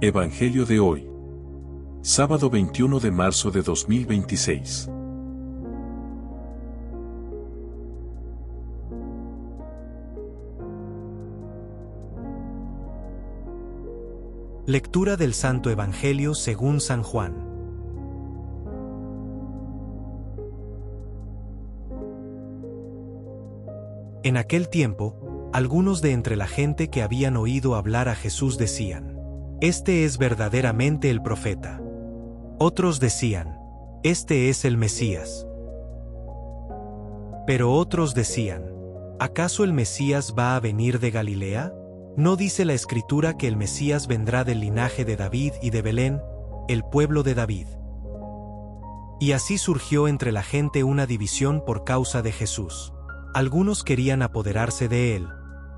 Evangelio de hoy. Sábado 21 de marzo de 2026. Lectura del Santo Evangelio según San Juan. En aquel tiempo, algunos de entre la gente que habían oído hablar a Jesús decían: «Este es verdaderamente el profeta». Otros decían: «Este es el Mesías». Pero otros decían: ¿acaso el Mesías va a venir de Galilea? ¿No dice la Escritura que el Mesías vendrá del linaje de David y de Belén, el pueblo de David? Y así surgió entre la gente una división por causa de Jesús. Algunos querían apoderarse de él,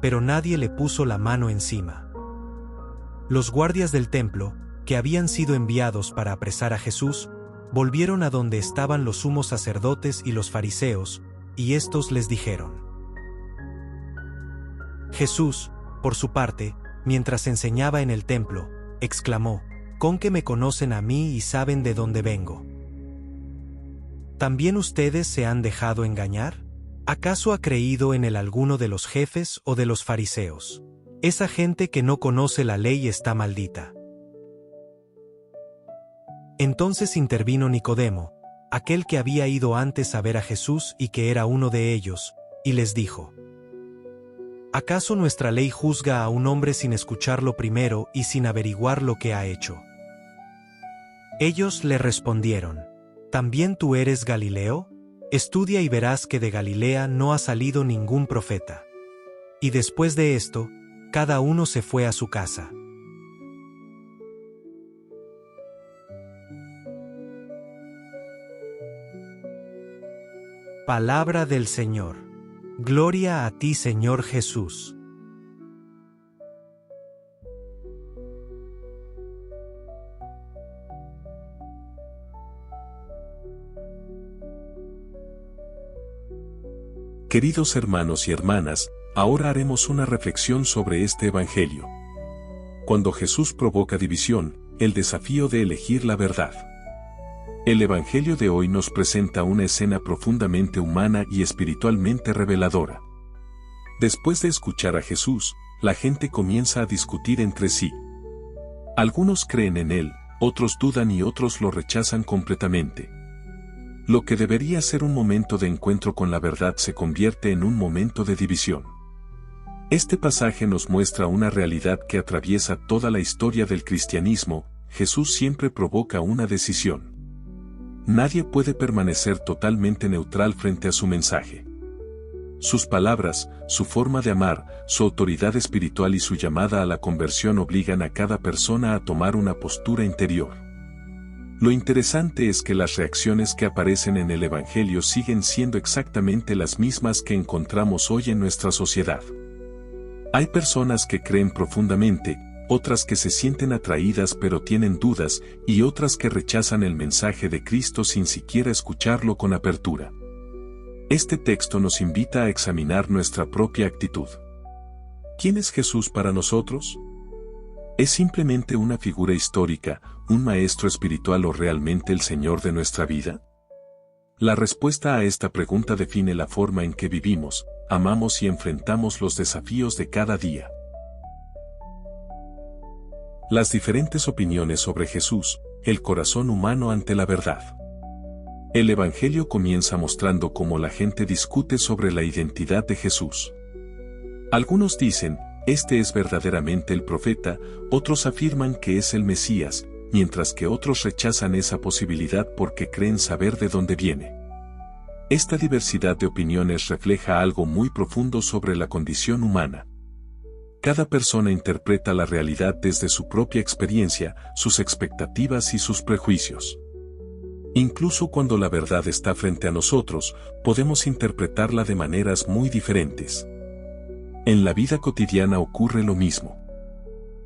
pero nadie le puso la mano encima. Los guardias del templo, que habían sido enviados para apresar a Jesús, volvieron a donde estaban los sumos sacerdotes y los fariseos, y éstos les dijeron: Jesús, por su parte, mientras enseñaba en el templo, exclamó: «¿Con qué me conocen a mí y saben de dónde vengo? ¿También ustedes se han dejado engañar? ¿Acaso ha creído en él alguno de los jefes o de los fariseos? Esa gente que no conoce la ley está maldita». Entonces intervino Nicodemo, aquel que había ido antes a ver a Jesús y que era uno de ellos, y les dijo: ¿acaso nuestra ley juzga a un hombre sin escucharlo primero y sin averiguar lo que ha hecho? Ellos le respondieron: ¿también tú eres Galileo? Estudia y verás que de Galilea no ha salido ningún profeta. Y después de esto, cada uno se fue a su casa. Palabra del Señor. Gloria a ti, Señor Jesús. Queridos hermanos y hermanas, ahora haremos una reflexión sobre este Evangelio. Cuando Jesús provoca división, el desafío de elegir la verdad. El Evangelio de hoy nos presenta una escena profundamente humana y espiritualmente reveladora. Después de escuchar a Jesús, la gente comienza a discutir entre sí. Algunos creen en él, otros dudan y otros lo rechazan completamente. Lo que debería ser un momento de encuentro con la verdad se convierte en un momento de división. Este pasaje nos muestra una realidad que atraviesa toda la historia del cristianismo: Jesús siempre provoca una decisión. Nadie puede permanecer totalmente neutral frente a su mensaje. Sus palabras, su forma de amar, su autoridad espiritual y su llamada a la conversión obligan a cada persona a tomar una postura interior. Lo interesante es que las reacciones que aparecen en el Evangelio siguen siendo exactamente las mismas que encontramos hoy en nuestra sociedad. Hay personas que creen profundamente, otras que se sienten atraídas pero tienen dudas, y otras que rechazan el mensaje de Cristo sin siquiera escucharlo con apertura. Este texto nos invita a examinar nuestra propia actitud. ¿Quién es Jesús para nosotros? ¿Es simplemente una figura histórica, un maestro espiritual o realmente el Señor de nuestra vida? La respuesta a esta pregunta define la forma en que vivimos, amamos y enfrentamos los desafíos de cada día. Las diferentes opiniones sobre Jesús, el corazón humano ante la verdad. El Evangelio comienza mostrando cómo la gente discute sobre la identidad de Jesús. Algunos dicen: este es verdaderamente el profeta, otros afirman que es el Mesías, mientras que otros rechazan esa posibilidad porque creen saber de dónde viene. Esta diversidad de opiniones refleja algo muy profundo sobre la condición humana. Cada persona interpreta la realidad desde su propia experiencia, sus expectativas y sus prejuicios. Incluso cuando la verdad está frente a nosotros, podemos interpretarla de maneras muy diferentes. En la vida cotidiana ocurre lo mismo.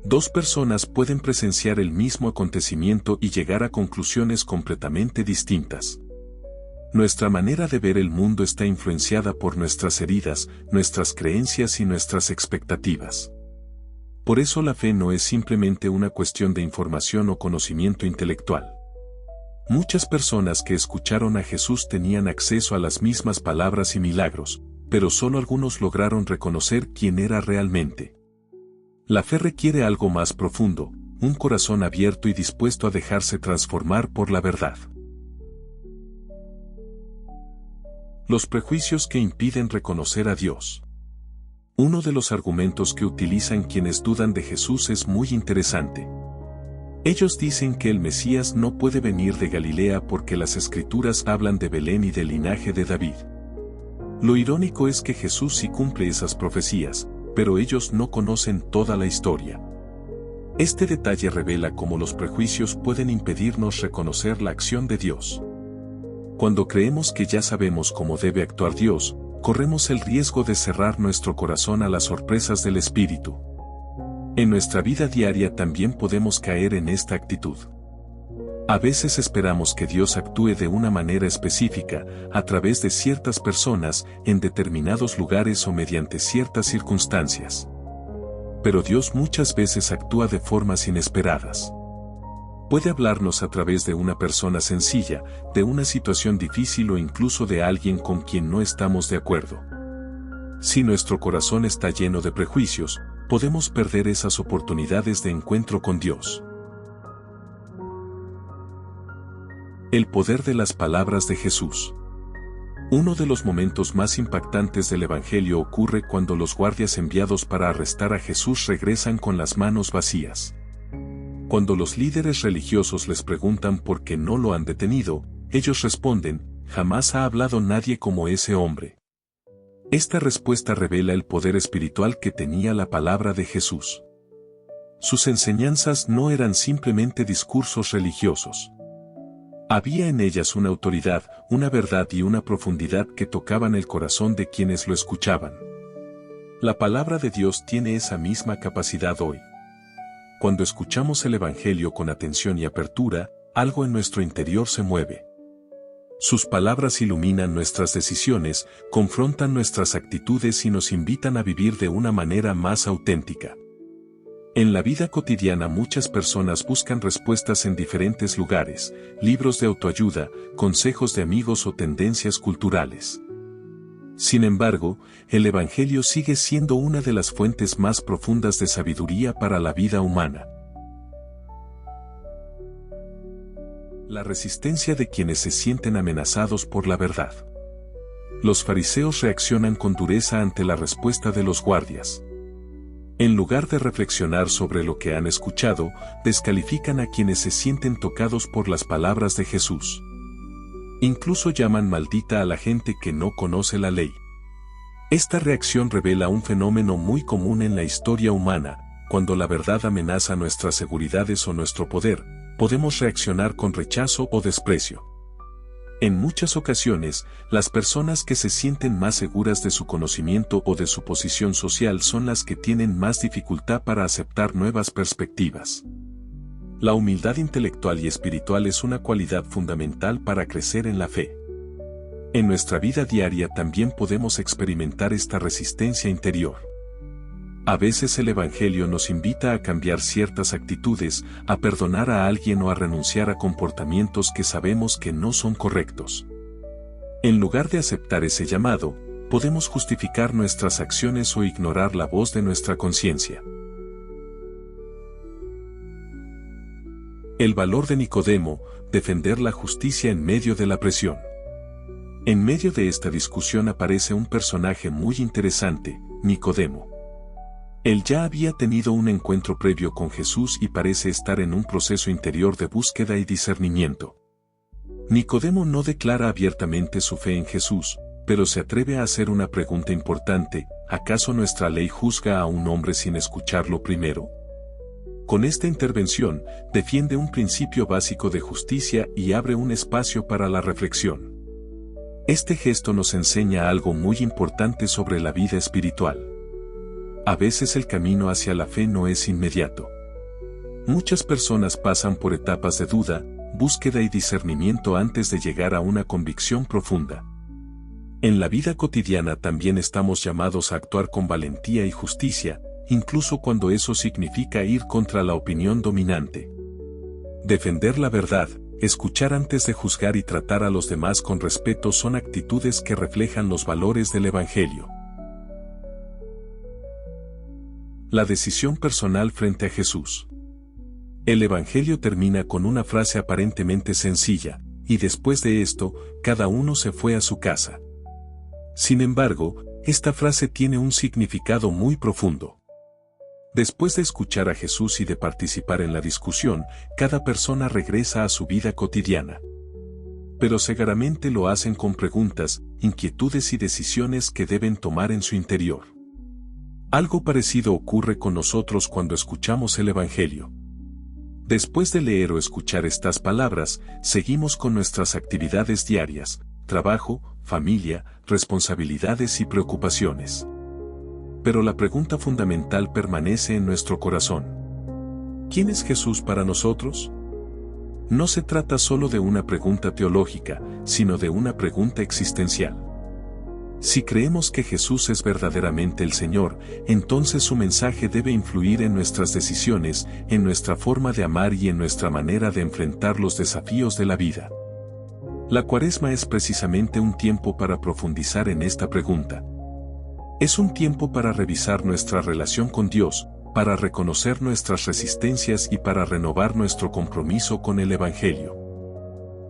Dos personas pueden presenciar el mismo acontecimiento y llegar a conclusiones completamente distintas. Nuestra manera de ver el mundo está influenciada por nuestras heridas, nuestras creencias y nuestras expectativas. Por eso la fe no es simplemente una cuestión de información o conocimiento intelectual. Muchas personas que escucharon a Jesús tenían acceso a las mismas palabras y milagros, pero solo algunos lograron reconocer quién era realmente. La fe requiere algo más profundo, un corazón abierto y dispuesto a dejarse transformar por la verdad. Los prejuicios que impiden reconocer a Dios. Uno de los argumentos que utilizan quienes dudan de Jesús es muy interesante. Ellos dicen que el Mesías no puede venir de Galilea porque las Escrituras hablan de Belén y del linaje de David. Lo irónico es que Jesús sí cumple esas profecías, pero ellos no conocen toda la historia. Este detalle revela cómo los prejuicios pueden impedirnos reconocer la acción de Dios. Cuando creemos que ya sabemos cómo debe actuar Dios, corremos el riesgo de cerrar nuestro corazón a las sorpresas del Espíritu. En nuestra vida diaria también podemos caer en esta actitud. A veces esperamos que Dios actúe de una manera específica, a través de ciertas personas, en determinados lugares o mediante ciertas circunstancias. Pero Dios muchas veces actúa de formas inesperadas. Puede hablarnos a través de una persona sencilla, de una situación difícil o incluso de alguien con quien no estamos de acuerdo. Si nuestro corazón está lleno de prejuicios, podemos perder esas oportunidades de encuentro con Dios. El poder de las palabras de Jesús. Uno de los momentos más impactantes del Evangelio ocurre cuando los guardias enviados para arrestar a Jesús regresan con las manos vacías. Cuando los líderes religiosos les preguntan por qué no lo han detenido, ellos responden, jamás ha hablado nadie como ese hombre. Esta respuesta revela el poder espiritual que tenía la palabra de Jesús. Sus enseñanzas no eran simplemente discursos religiosos. Había en ellas una autoridad, una verdad y una profundidad que tocaban el corazón de quienes lo escuchaban. La palabra de Dios tiene esa misma capacidad hoy. Cuando escuchamos el Evangelio con atención y apertura, algo en nuestro interior se mueve. Sus palabras iluminan nuestras decisiones, confrontan nuestras actitudes y nos invitan a vivir de una manera más auténtica. En la vida cotidiana muchas personas buscan respuestas en diferentes lugares, libros de autoayuda, consejos de amigos o tendencias culturales. Sin embargo, el Evangelio sigue siendo una de las fuentes más profundas de sabiduría para la vida humana. La resistencia de quienes se sienten amenazados por la verdad. Los fariseos reaccionan con dureza ante la respuesta de los guardias. En lugar de reflexionar sobre lo que han escuchado, descalifican a quienes se sienten tocados por las palabras de Jesús. Incluso llaman maldita a la gente que no conoce la ley. Esta reacción revela un fenómeno muy común en la historia humana: cuando la verdad amenaza nuestras seguridades o nuestro poder, podemos reaccionar con rechazo o desprecio. En muchas ocasiones, las personas que se sienten más seguras de su conocimiento o de su posición social son las que tienen más dificultad para aceptar nuevas perspectivas. La humildad intelectual y espiritual es una cualidad fundamental para crecer en la fe. En nuestra vida diaria también podemos experimentar esta resistencia interior. A veces el Evangelio nos invita a cambiar ciertas actitudes, a perdonar a alguien o a renunciar a comportamientos que sabemos que no son correctos. En lugar de aceptar ese llamado, podemos justificar nuestras acciones o ignorar la voz de nuestra conciencia. El valor de Nicodemo: defender la justicia en medio de la presión. En medio de esta discusión aparece un personaje muy interesante, Nicodemo. Él ya había tenido un encuentro previo con Jesús y parece estar en un proceso interior de búsqueda y discernimiento. Nicodemo no declara abiertamente su fe en Jesús, pero se atreve a hacer una pregunta importante: ¿acaso nuestra ley juzga a un hombre sin escucharlo primero? Con esta intervención, defiende un principio básico de justicia y abre un espacio para la reflexión. Este gesto nos enseña algo muy importante sobre la vida espiritual. A veces el camino hacia la fe no es inmediato. Muchas personas pasan por etapas de duda, búsqueda y discernimiento antes de llegar a una convicción profunda. En la vida cotidiana también estamos llamados a actuar con valentía y justicia, incluso cuando eso significa ir contra la opinión dominante. Defender la verdad, escuchar antes de juzgar y tratar a los demás con respeto son actitudes que reflejan los valores del Evangelio. La decisión personal frente a Jesús. El Evangelio termina con una frase aparentemente sencilla, y después de esto, cada uno se fue a su casa. Sin embargo, esta frase tiene un significado muy profundo. Después de escuchar a Jesús y de participar en la discusión, cada persona regresa a su vida cotidiana. Pero seguramente lo hacen con preguntas, inquietudes y decisiones que deben tomar en su interior. Algo parecido ocurre con nosotros cuando escuchamos el Evangelio. Después de leer o escuchar estas palabras, seguimos con nuestras actividades diarias, trabajo, familia, responsabilidades y preocupaciones. Pero la pregunta fundamental permanece en nuestro corazón. ¿Quién es Jesús para nosotros? No se trata solo de una pregunta teológica, sino de una pregunta existencial. Si creemos que Jesús es verdaderamente el Señor, entonces su mensaje debe influir en nuestras decisiones, en nuestra forma de amar y en nuestra manera de enfrentar los desafíos de la vida. La Cuaresma es precisamente un tiempo para profundizar en esta pregunta. Es un tiempo para revisar nuestra relación con Dios, para reconocer nuestras resistencias y para renovar nuestro compromiso con el Evangelio.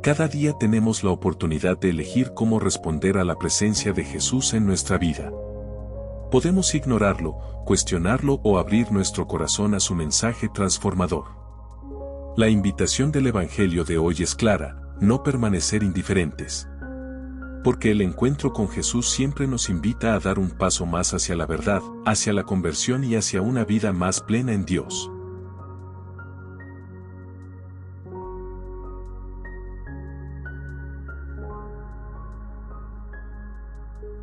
Cada día tenemos la oportunidad de elegir cómo responder a la presencia de Jesús en nuestra vida. Podemos ignorarlo, cuestionarlo o abrir nuestro corazón a su mensaje transformador. La invitación del Evangelio de hoy es clara: no permanecer indiferentes. Porque el encuentro con Jesús siempre nos invita a dar un paso más hacia la verdad, hacia la conversión y hacia una vida más plena en Dios.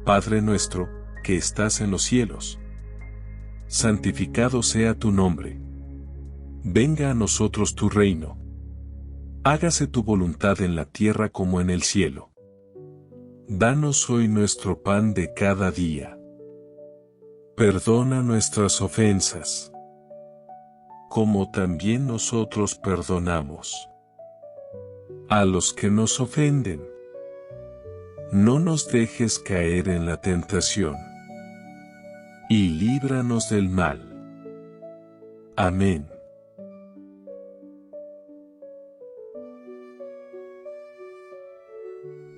Padre nuestro, que estás en los cielos, santificado sea tu nombre. Venga a nosotros tu reino. Hágase tu voluntad en la tierra como en el cielo. Danos hoy nuestro pan de cada día. Perdona nuestras ofensas, como también nosotros perdonamos a los que nos ofenden. No nos dejes caer en la tentación, y líbranos del mal. Amén.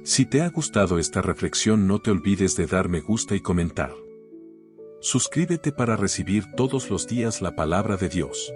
Si te ha gustado esta reflexión, no te olvides de dar me gusta y comentar. Suscríbete para recibir todos los días la palabra de Dios.